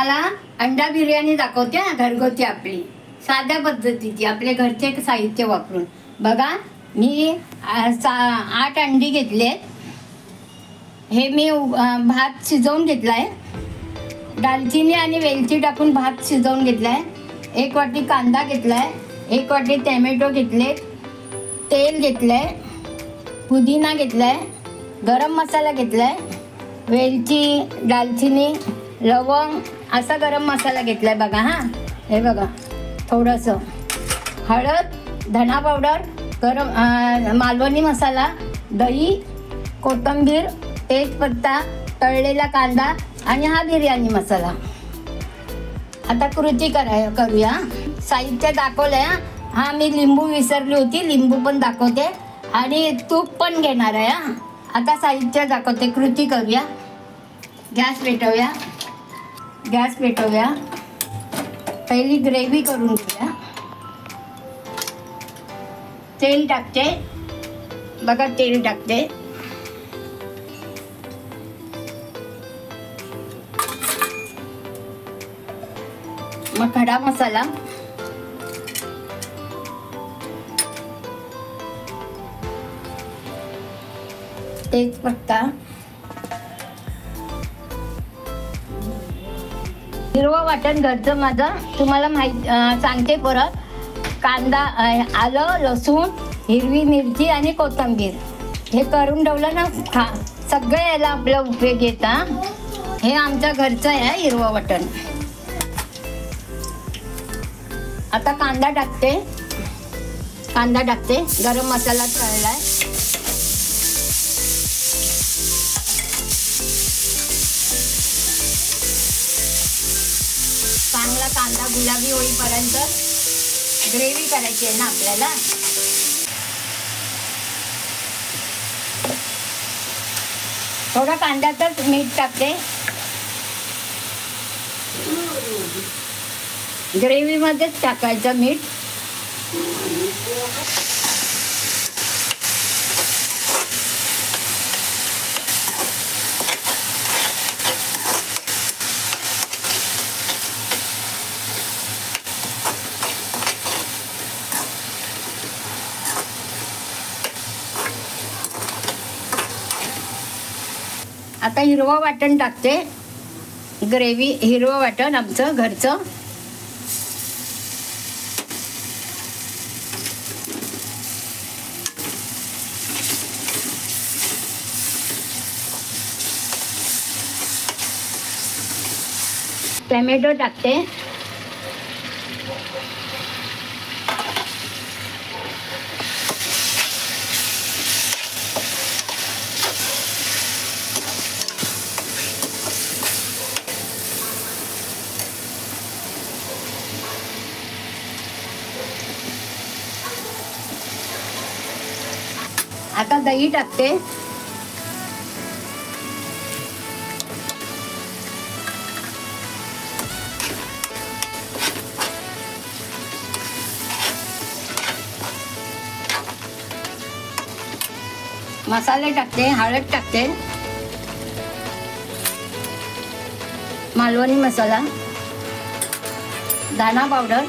तुम्हाला अंडा बिर्याणी दाखवते हा, घरगुती आपली साध्या पद्धतीची आपले घरचे साहित्य वापरून. बघा मी 8 अंडी घेतलेत. हे मी भात शिजवून घेतलाय. दालचिनी आणि वेलची टाकून भात शिजवून घेतलाय. 1 वाटी कांदा घेतलाय. 1 वाटी टोमॅटो घेतले. तेल घेतलंय. पुदिना घेतलाय. गरम मसाला घेतलाय. वेलची, दालचिनी, लवंग असा गरम मसाला घेतलाय. बघा हा, हे बघा थोडंसं हळद, धना पावडर, गरम मालवणी मसाला, दही, कोथिंबीर, तेजपत्ता, तळलेला कांदा आणि हा बिर्याणी मसाला. आता कृती करूया. साहित्य दाखवलंय हा. मी लिंबू विसरली होती, लिंबू पण दाखवते आणि तूप पण घेणार आहे हा. आता साहित्य दाखवते, कृती करूया. गॅस पेटवूया. पहिली ग्रेव्ही करून घेऊया. तेल टाकते. बघा तेल टाकते. मग खडा मसाला, तेजपत्ता, हिरवं वाटण घरचं माझं तुम्हाला सांगते परत. कांदा, आलं, लसूण, हिरवी मिरची आणि कोथिंबीर हे करून ठेवलं ना. सगळे याला आपला उपयोग येतात. हे आमच्या घरचं आहे हिरवं वाटण. आता कांदा टाकते. गरम मसाला तळलाय. चांगला कांदा गुलाबी होईपर्यंत ग्रेव्ही करायची आहे ना आपल्याला. थोडा कांद्यातच मीठ टाकते. ग्रेव्ही मध्येच टाकायचं मीठ. आता हिरवं वाटण टाकते. ग्रेव्ही हिरवं वाटण आमचं घरचं. टोमॅटो टाकते. आता दही टाकते. मसाले टाकते. हळद टाकते. मालवणी मसाला, धना पावडर,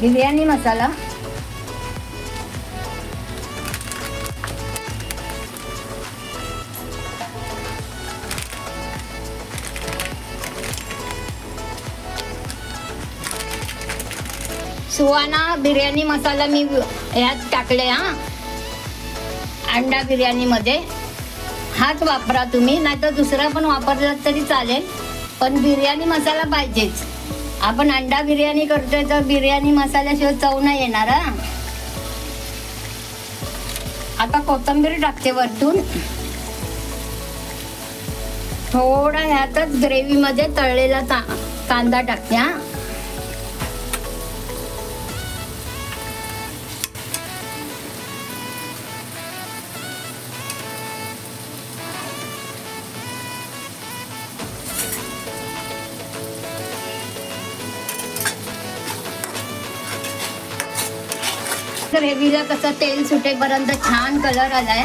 बिर्याणी मसाला, सुहाना बिर्याणी मसाला मी ह्यात टाकले हा. अंडा बिर्याणी मध्ये हाच वापरा तुम्ही, नाहीतर दुसरा पण वापरला तरी चालेल, पण बिर्याणी मसाला पाहिजेच. आपण अंडा बिर्याणी करतोय तर बिर्याणी मसाल्याशिवाय चव नाही येणार हा. आता कोथिंबीर टाकते वरतून. थोडा ह्यातच ग्रेव्ही मध्ये तळलेला कांदा टाकते हा. ग्रेव्हीला कसं तेल सुटेपर्यंत छान कलर आलाय.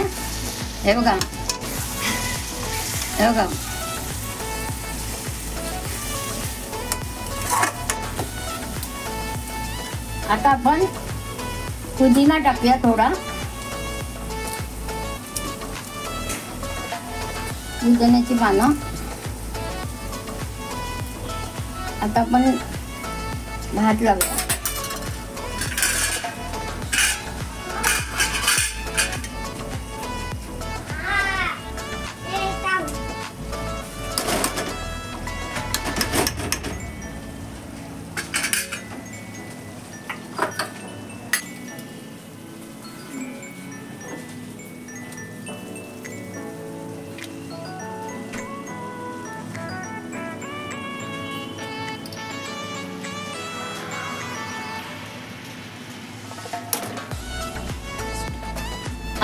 हे बघा, हे बघा. आता आपण पुदिना टाकूया थोडा. पुदिन्याची पानं. आता आपण भात लावूया.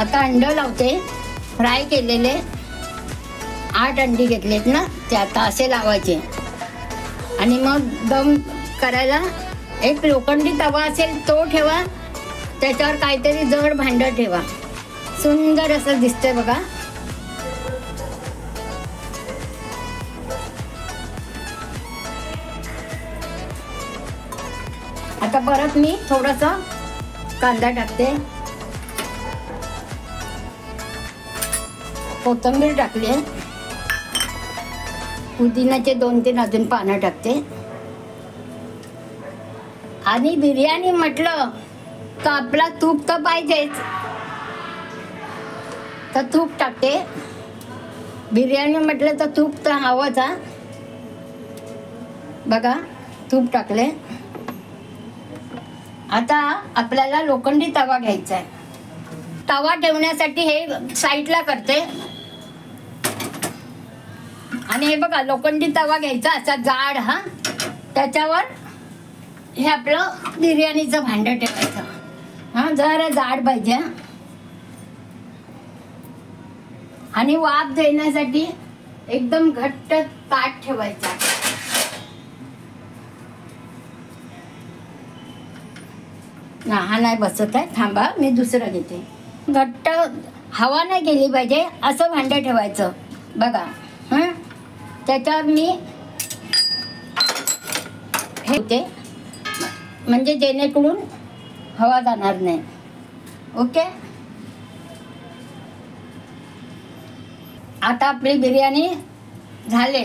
आता अंड लावते. फ्राय केलेले 8 अंडी घेतलेत ना, ते आता असे लावायचे. आणि मग दम करायला एक लोखंडी तवा असेल तो ठेवा, त्याच्यावर काहीतरी जड भांडं ठेवा. सुंदर असं दिसतंय बघा. आता परत मी थोडासा कांदा टाकते. कोथिंबीर टाकली. पुदिन्याचे 2-3 अजून पानं टाकते. आणि बिर्याणी म्हटलं तर आपला तूप तर पाहिजेच, तर तूप टाकते. बिर्याणी म्हटलं तर तूप तर हवंच. बघा, तूप टाकले. आता आपल्याला लोखंडी तवा घ्यायचा आहे. तवा ठेवण्यासाठी हे साईडला करते. आणि हे बघा, लोखंडी तवा घ्यायचा असा जाड. त्याच्यावर हे आपलं बिर्याणीचं भांडं ठेवायचं. जरा जाड पाहिजे. आणि वाफ देण्यासाठी एकदम घट्ट ताट ठेवायचा. हा नाही बसत आहे, थांबा मी दुसरं घेते. घट्ट हवा नाही गेली पाहिजे असं भांडं ठेवायचं. बघा, त्याच्यावर मी हे होते, म्हणजे जेणेकरून हवा जाणार नाही. ओके. आता आपली बिर्याणी झाले.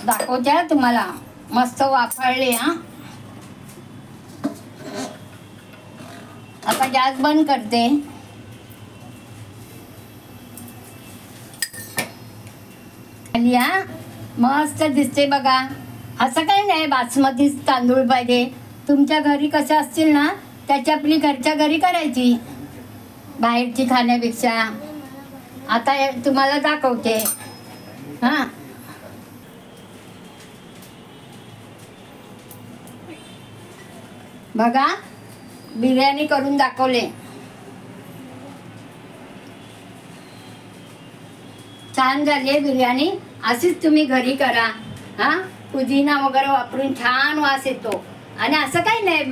दाखवते तुम्हाला. मस्त वाफाळली. आता गॅस बंद करते. मस्त दिसते बघा. असं काही नाही बासमती तांदूळ पाहिजे. तुमच्या घरी कसे असतील ना, त्याची आपली घरच्या घरी करायची, बाहेरची खाण्यापेक्षा. आता तुम्हाला दाखवते. बघा, बिर्याणी करून दाखवले. छान झाली बिर्याणी. अशीच तुम्ही घरी करा. पुदिना वगैरे वापरून छान वास येतो. आणि असं काही नाही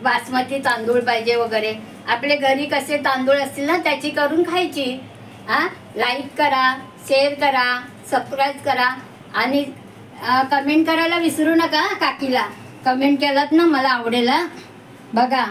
बासमती तांदूळ पाहिजे वगैरे. आपले घरी कसे तांदूळ असतील ना, त्याची करून खायची. लाईक करा, शेअर करा, सबस्क्राईब करा. आणि कमेंट करायला विसरू नका. काकीला कमेंट केलात ना, मला आवडेल. बघा.